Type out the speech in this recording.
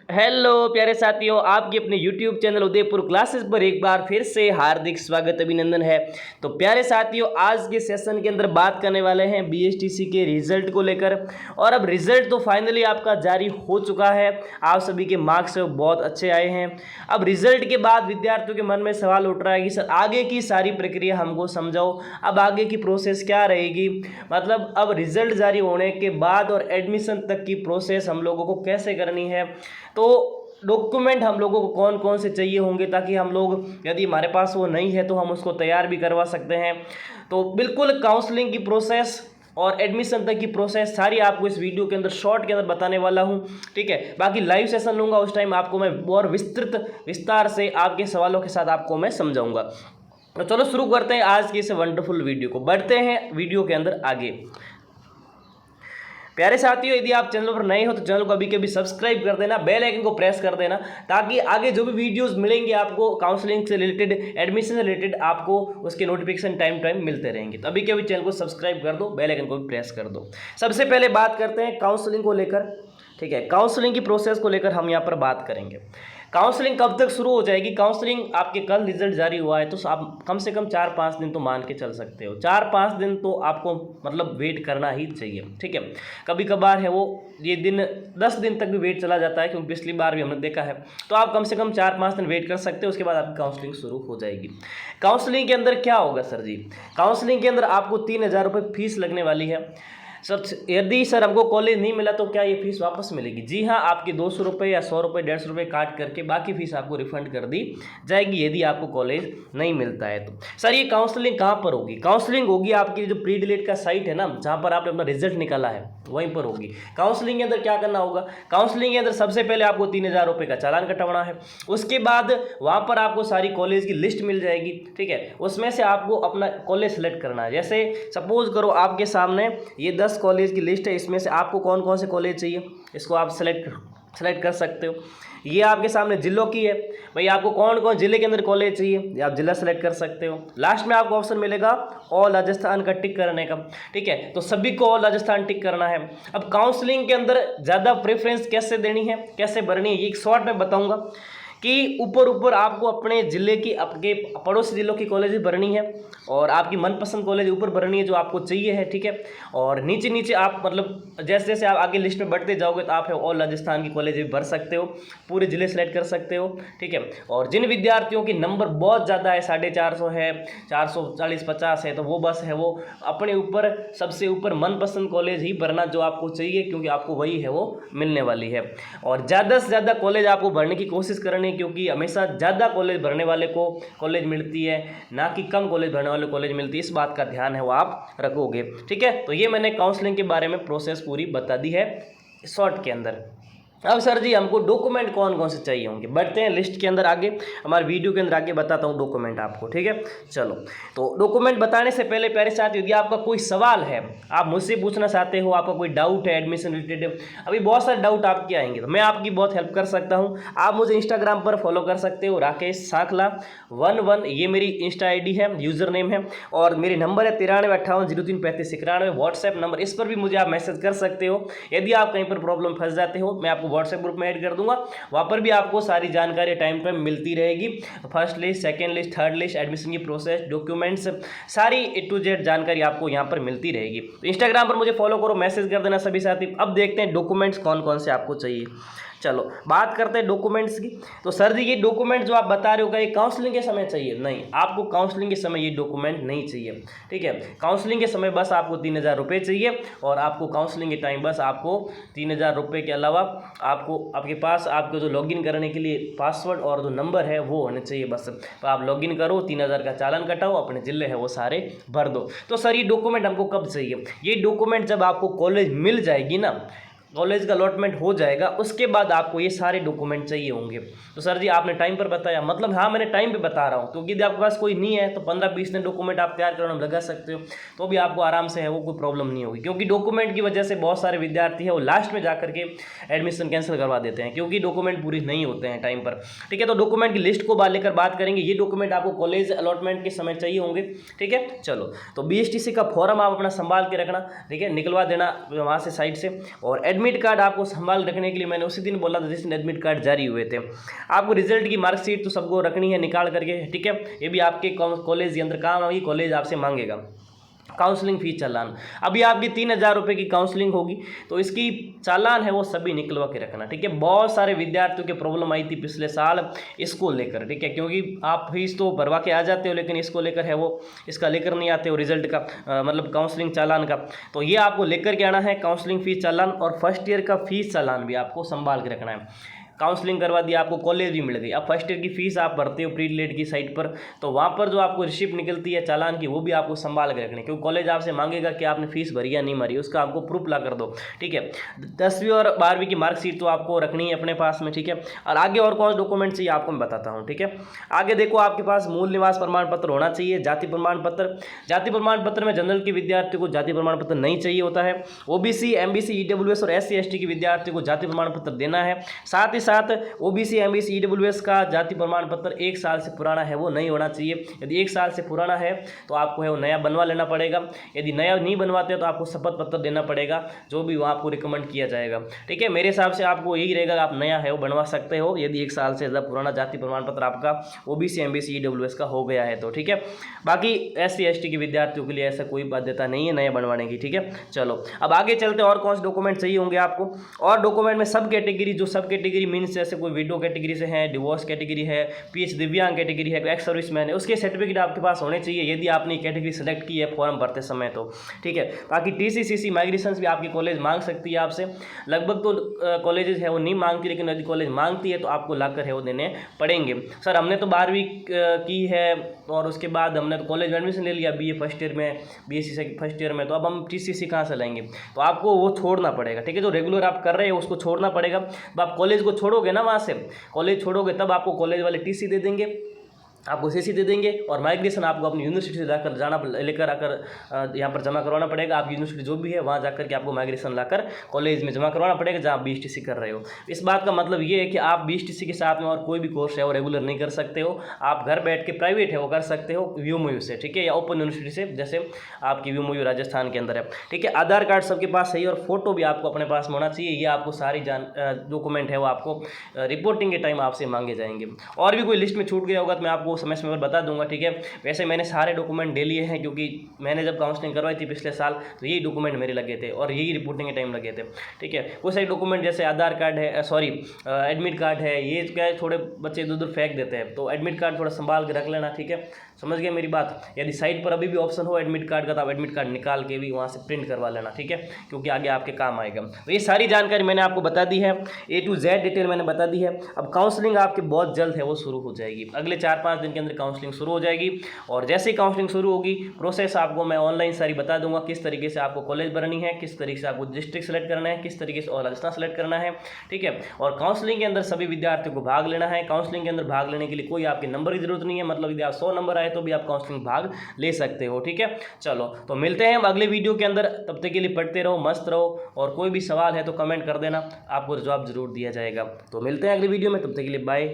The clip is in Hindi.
हेलो प्यारे साथियों, आपके अपने YouTube चैनल उदयपुर क्लासेस पर एक बार फिर से हार्दिक स्वागत अभिनंदन है। तो प्यारे साथियों, आज के सेशन के अंदर बात करने वाले हैं BSTC के रिजल्ट को लेकर। और अब रिजल्ट तो फाइनली आपका जारी हो चुका है। आप सभी के मार्क्स बहुत अच्छे आए हैं। अब रिजल्ट के बाद विद्यार्थियों के मन में सवाल उठ रहा है कि सर आगे की सारी प्रक्रिया हमको समझाओ, अब आगे की प्रोसेस क्या रहेगी। मतलब अब रिजल्ट जारी होने के बाद और एडमिशन तक की प्रोसेस हम लोगों को कैसे करनी है, तो डॉक्यूमेंट हम लोगों को कौन कौन से चाहिए होंगे, ताकि हम लोग यदि हमारे पास वो नहीं है तो हम उसको तैयार भी करवा सकते हैं। तो बिल्कुल काउंसलिंग की प्रोसेस और एडमिशन तक की प्रोसेस सारी आपको इस वीडियो के अंदर शॉर्ट के अंदर बताने वाला हूं, ठीक है। बाकी लाइव सेशन लूँगा, उस टाइम आपको मैं और विस्तार से आपके सवालों के साथ आपको मैं समझाऊंगा। तो चलो शुरू करते हैं आज की इस वंडरफुल वीडियो को। बढ़ते हैं वीडियो के अंदर आगे। प्यारे साथियों, यदि आप चैनल पर नए हो तो चैनल को अभी कभी सब्सक्राइब कर देना, बेल आइकन को प्रेस कर देना, ताकि आगे जो भी वीडियोस मिलेंगे आपको काउंसलिंग से रिलेटेड, एडमिशन से रिलेटेड, आपको उसके नोटिफिकेशन टाइम मिलते रहेंगे। तो अभी कभी चैनल को सब्सक्राइब कर दो, बेल आइकन को भी प्रेस कर दो। सबसे पहले बात करते हैं काउंसलिंग को लेकर, ठीक है। काउंसलिंग की प्रोसेस को लेकर हम यहाँ पर बात करेंगे। काउंसलिंग कब तक शुरू हो जाएगी? काउंसलिंग आपके कल रिजल्ट जारी हुआ है तो आप कम से कम 4-5 दिन तो मान के चल सकते हो। 4-5 दिन तो आपको मतलब वेट करना ही चाहिए, ठीक है। कभी कभार है वो ये दिन 10 दिन तक भी वेट चला जाता है, क्योंकि पिछली बार भी हमने देखा है। तो आप कम से कम 4-5 दिन वेट कर सकते हो, उसके बाद आपकी काउंसलिंग शुरू हो जाएगी। काउंसलिंग के अंदर क्या होगा सर जी? काउंसलिंग के अंदर आपको 3,000 रुपये फीस लगने वाली है। सर यदि सर हमको कॉलेज नहीं मिला तो क्या ये फीस वापस मिलेगी? जी हाँ, आपके 200 रुपये या 100 रुपये 150 रुपये काट करके बाकी फीस आपको रिफंड कर दी जाएगी यदि आपको कॉलेज नहीं मिलता है तो। सर ये काउंसलिंग कहाँ पर होगी? काउंसलिंग होगी आपकी जो प्री डिलीट का साइट है ना, जहाँ पर आपने अपना रिजल्ट निकाला है, वहीं पर होगी। काउंसलिंग के अंदर क्या करना होगा? काउंसलिंग के अंदर सबसे पहले आपको 3,000 रुपये का चालान कटवाना है। उसके बाद वहाँ पर आपको सारी कॉलेज की लिस्ट मिल जाएगी, ठीक है। उसमें से आपको अपना कॉलेज सेलेक्ट करना है। जैसे सपोज करो आपके सामने ये 10 कॉलेज की लिस्ट है, इसमें से आपको कौन कौन से कॉलेज चाहिए इसको आप सेलेक्ट कर सकते हो। ये आपके सामने जिलों की है, भाई आपको कौन कौन जिले के अंदर कॉलेज चाहिए, ये आप जिला सेलेक्ट कर सकते हो। लास्ट में आपको ऑप्शन मिलेगा ऑल राजस्थान का टिक करने का, ठीक है। तो सभी को ऑल राजस्थान टिक करना है। अब काउंसलिंग के अंदर ज़्यादा प्रेफरेंस कैसे देनी है, कैसे भरनी है, ये एक शॉर्ट में बताऊँगा कि ऊपर आपको अपने ज़िले की, आपके पड़ोसी जिलों की कॉलेज भरनी है, और आपकी मनपसंद कॉलेज ऊपर भरनी है जो आपको चाहिए है, ठीक है। और नीचे आप मतलब जैसे जैसे आप आगे लिस्ट में बढ़ते जाओगे तो आप ऑल राजस्थान की कॉलेज भी भर सकते हो, पूरे ज़िले सेलेक्ट कर सकते हो, ठीक है। और जिन विद्यार्थियों की नंबर बहुत ज़्यादा है, 450 है, 440-50 है, तो वो बस है वो अपने ऊपर सबसे ऊपर मनपसंद कॉलेज ही भरना जो आपको चाहिए, क्योंकि आपको वही है वो मिलने वाली है। और ज़्यादा से ज़्यादा कॉलेज आपको भरने की कोशिश करनी, क्योंकि हमेशा ज़्यादा कॉलेज भरने वाले को कॉलेज मिलती है, ना कि कम कॉलेज भरने वाले कॉलेज मिलती है। इस बात का ध्यान है वो आप रखोगे, ठीक है। तो ये मैंने काउंसलिंग के बारे में प्रोसेस पूरी बता दी है शॉर्ट के अंदर। अब सर जी हमको डॉक्यूमेंट कौन कौन से चाहिए होंगे, बढ़ते हैं लिस्ट के अंदर आगे, हमारे वीडियो के अंदर आगे बताता हूँ डॉक्यूमेंट आपको, ठीक है। चलो, तो डॉक्यूमेंट बताने से पहले प्यारे साथियों, यदि आपका कोई सवाल है, आप मुझसे पूछना चाहते हो, आपका कोई डाउट है एडमिशन रिलेटेड, अभी बहुत सारे डाउट आपके आएंगे, तो मैं आपकी बहुत हेल्प कर सकता हूँ। आप मुझे इंस्टाग्राम पर फॉलो कर सकते हो, राकेश सांखला 11, ये मेरी इंस्टा ID है, यूज़र नेम है, और मेरे नंबर है 9358033591, व्हाट्सएप नंबर, इस पर भी मुझे आप मैसेज कर सकते हो। यदि आप कहीं पर प्रॉब्लम फंस जाते हो, मैं आपको व्हाट्सएप ग्रुप में ऐड कर दूंगा, वहाँ पर भी आपको सारी जानकारी टाइम मिलती रहेगी। First list, second list, third list, admission की प्रोसेस, डॉक्यूमेंट्स, सारी A to Z जानकारी आपको यहाँ पर मिलती रहेगी। तो इंस्टाग्राम पर मुझे फॉलो करो, मैसेज कर देना सभी साथी। अब देखते हैं डॉक्यूमेंट्स कौन कौन से आपको चाहिए। चलो बात करते हैं डॉक्यूमेंट्स की। तो सर जी ये डॉक्यूमेंट जो आप बता रहे हो क्या ये काउंसलिंग के समय चाहिए? नहीं, आपको काउंसलिंग के समय ये डॉक्यूमेंट नहीं चाहिए, ठीक है। काउंसलिंग के समय बस आपको 3,000 रुपये चाहिए, और आपको काउंसलिंग के टाइम बस आपको 3,000 रुपये के अलावा आपको आपके पास आपको जो लॉगिन करने के लिए पासवर्ड और जो नंबर है वो होने चाहिए बस। तो आप लॉगिन करो, 3,000 का चालान कटाओ, अपने ज़िले है वो सारे भर दो। तो सर ये डॉक्यूमेंट हमको कब चाहिए? ये डॉक्यूमेंट जब आपको कॉलेज मिल जाएगी ना, कॉलेज का अलॉटमेंट हो जाएगा, उसके बाद आपको ये सारे डॉक्यूमेंट चाहिए होंगे। तो सर जी आपने टाइम पर बताया, मतलब हाँ मैंने टाइम पे बता रहा हूँ, क्योंकि यदि आपके पास कोई नहीं है तो 15-20 दिन डॉक्यूमेंट आप तैयार करने में लगा सकते हो, तो भी आपको आराम से है वो कोई प्रॉब्लम नहीं होगी। क्योंकि डॉक्यूमेंट की वजह से बहुत सारे विद्यार्थी है वो लास्ट में जाकर के एडमिशन कैंसिल करवा देते हैं, क्योंकि डॉक्यूमेंट पूरी नहीं होते हैं टाइम पर, ठीक है। तो डॉक्यूमेंट की लिस्ट को लेकर बात करेंगे। ये डॉक्यूमेंट आपको कॉलेज अलॉटमेंट के समय चाहिए होंगे, ठीक है। चलो, तो BSTC का फॉर्म आप अपना संभाल के रखना, ठीक है, निकलवा देना वहाँ से साइड से। और एडमिट कार्ड आपको संभाल रखने के लिए मैंने उसी दिन बोला था जिस दिन एडमिट कार्ड जारी हुए थे। आपको रिजल्ट की मार्कशीट तो सबको रखनी है निकाल करके, ठीक है। ये भी आपके कॉलेज के अंदर काम आएगी, कॉलेज आपसे मांगेगा। काउंसलिंग फीस चालान, अभी आपकी 3,000 रुपये की काउंसलिंग होगी, तो इसकी चालान है वो सभी निकलवा के रखना, ठीक है। बहुत सारे विद्यार्थियों की प्रॉब्लम आई थी पिछले साल इसको लेकर, ठीक है, क्योंकि आप फीस तो भरवा के आ जाते हो लेकिन इसको लेकर है वो इसका लेकर नहीं आते हो रिजल्ट का, मतलब काउंसलिंग चालान का। तो ये आपको लेकर के आना है, काउंसलिंग फीस चालान, और फर्स्ट ईयर का फीस चालान भी आपको संभाल के रखना है। काउंसलिंग करवा दी, आपको कॉलेज भी मिल गई। अब फर्स्ट ईयर की फीस आप भरते हो प्रीलेट की साइट पर, तो वहाँ पर जो आपको रिसिप्ट निकलती है चालान की वो भी आपको संभाल के रखनी, क्योंकि कॉलेज आपसे मांगेगा कि आपने फीस भरी या नहीं भरी, उसका आपको प्रूफ ला कर दो, ठीक है। 10वीं और 12वीं की मार्कशीट तो आपको रखनी है अपने पास में, ठीक है। और आगे और कौन डॉक्यूमेंट चाहिए आपको मैं बताता हूँ, ठीक है। आगे देखो, आपके पास मूल निवास प्रमाण पत्र होना चाहिए, जाति प्रमाण पत्र। जाति प्रमाण पत्र में जनरल के विद्यार्थियों को जाति प्रमाण पत्र नहीं चाहिए होता है। ओबीसी, एमबीसी, ईडब्ल्यूएस और SC ST के विद्यार्थियों को जाति प्रमाण पत्र देना है। साथ ही साथ ओबीसी, एमबीसी, ईडब्ल्यूएस का जाति प्रमाण पत्र 1 साल से पुराना है वो नहीं होना चाहिए। यदि 1 साल से पुराना है तो आपको है वो नया बनवा लेना पड़ेगा। यदि नया नहीं बनवाते तो आपको शपथ पत्र देना पड़ेगा, जो भी वो आपको रिकमेंड किया जाएगा, ठीक है। मेरे हिसाब से आपको यही रहेगा, आप नया है वो बनवा सकते हो यदि 1 साल से ज़्यादा पुराना जाति प्रमाण पत्र आपका ओबीसी, एमबीसी, ईडब्ल्यूएस का हो गया है तो, ठीक है। बाकी SC ST के विद्यार्थियों के लिए ऐसा कोई बाध्यता नहीं है नया बनवाने की, ठीक है। चलो अब आगे चलते हैं, और कौन से डॉक्यूमेंट चाहिए होंगे आपको। और डॉक्यूमेंट में सब कैटेगरी, जो सब कैटेगरी मीन्स जैसे कोई विडो कैटेगरी से है, डिवोर्स कैटेगरी है, PH दिव्यांग कैटेगरी है, एक्स सर्विसमैन है, उसके सर्टिफिकेट आपके पास होने चाहिए यदि आपने कैटेगरी सेलेक्ट की है फॉर्म भरते समय तो, ठीक है। बाकी TCCC माइग्रेशन भी आपकी कॉलेज मांग सकती है आपसे, लगभग तो कॉलेजेस है वो नहीं मांगती, लेकिन यदि कॉलेज मांगती है तो आपको लाकर है वो देने पड़ेंगे। सर हमने तो 12वीं की है और उसके बाद हमने तो कॉलेज में एडमिशन ले लिया BA फर्स्ट ईयर में, BSc फर्स्ट ईयर में, तो अब हम TCC कहाँ से लाएंगे, तो आपको वो छोड़ना पड़ेगा, ठीक है। जो रेगुलर आप कर रहे हो उसको छोड़ना पड़ेगा। अब आप कॉलेज को छोड़ोगे ना, वहाँ से कॉलेज छोड़ोगे तब आपको कॉलेज वाले TC दे देंगे, आपको CC दे देंगे, और माइग्रेशन आपको अपनी यूनिवर्सिटी से जाकर लेकर आकर यहाँ पर जमा करवाना पड़ेगा। आप यूनिवर्सिटी जो भी है वहाँ जाकर के आपको माइग्रेशन लाकर कॉलेज में जमा करवाना पड़ेगा जहाँ आप BSTC कर रहे हो। इस बात का मतलब ये है कि आप BSTC के साथ में और कोई भी कोर्स है वो रेगुलर नहीं कर सकते हो, आप घर बैठ के प्राइवेट है वो कर सकते हो VMU से, ठीक है, या ओपन यूनिवर्सिटी से, जैसे आपकी VMU राजस्थान के अंदर है, ठीक है। आधार कार्ड सबके पास सही और फोटो भी आपको अपने पास होना चाहिए। ये आपको सारी डॉक्यूमेंट है वो आपको रिपोर्टिंग के टाइम आपसे मांगे जाएंगे। और भी कोई लिस्ट में छूट गया होगा तो मैं आपको समय समय पर बता दूंगा, ठीक है। वैसे मैंने सारे डॉक्यूमेंट ले लिए हैं, क्योंकि मैंने जब काउंसलिंग करवाई थी पिछले साल तो यही डॉक्यूमेंट मेरे लगे थे और यही रिपोर्टिंग के टाइम लगे थे, ठीक है। कुछ सारे डॉक्यूमेंट जैसे आधार कार्ड है, सॉरी एडमिट कार्ड है, ये क्या है थोड़े बच्चे इधर उधर फेंक देते हैं, तो एडमिट कार्ड थोड़ा संभाल के रख लेना, ठीक है। समझ गए मेरी बात। यदि साइट पर अभी भी ऑप्शन हो एडमिट कार्ड का तो आप एडमिट कार्ड निकाल के भी वहाँ से प्रिंट करवा लेना, ठीक है, क्योंकि आगे आपके काम आएगा। तो ये सारी जानकारी मैंने आपको बता दी है, A to Z डिटेल मैंने बता दी है। अब काउंसलिंग आपकी बहुत जल्द है वो शुरू हो जाएगी, अगले 4-5 दिन के अंदर काउंसलिंग शुरू हो जाएगी। और जैसे ही काउंसलिंग शुरू होगी प्रोसेस आपको मैं ऑनलाइन सारी बता दूंगा, किस तरीके से आपको कॉलेज भरनी है, किस तरीके से आपको डिस्ट्रिक्ट सेलेक्ट करना है, किस तरीके से और राजस्थान सेलेक्ट करना है, ठीक है। और काउंसलिंग के अंदर सभी विद्यार्थियों को भाग लेना है। काउंसलिंग के अंदर भाग लेने के लिए कोई आपके नंबर की जरूरत नहीं है, मतलब यदि आप 100 नंबर आए तो भी आप काउंसलिंग भाग ले सकते हो, ठीक है। चलो तो मिलते हैं हम अगले वीडियो के अंदर, तब तक के लिए पढ़ते रहो, मस्त रहो, और कोई भी सवाल है तो कमेंट कर देना, आपको जवाब जरूर दिया जाएगा। तो मिलते हैं अगले वीडियो में, तब तक के लिए बाय।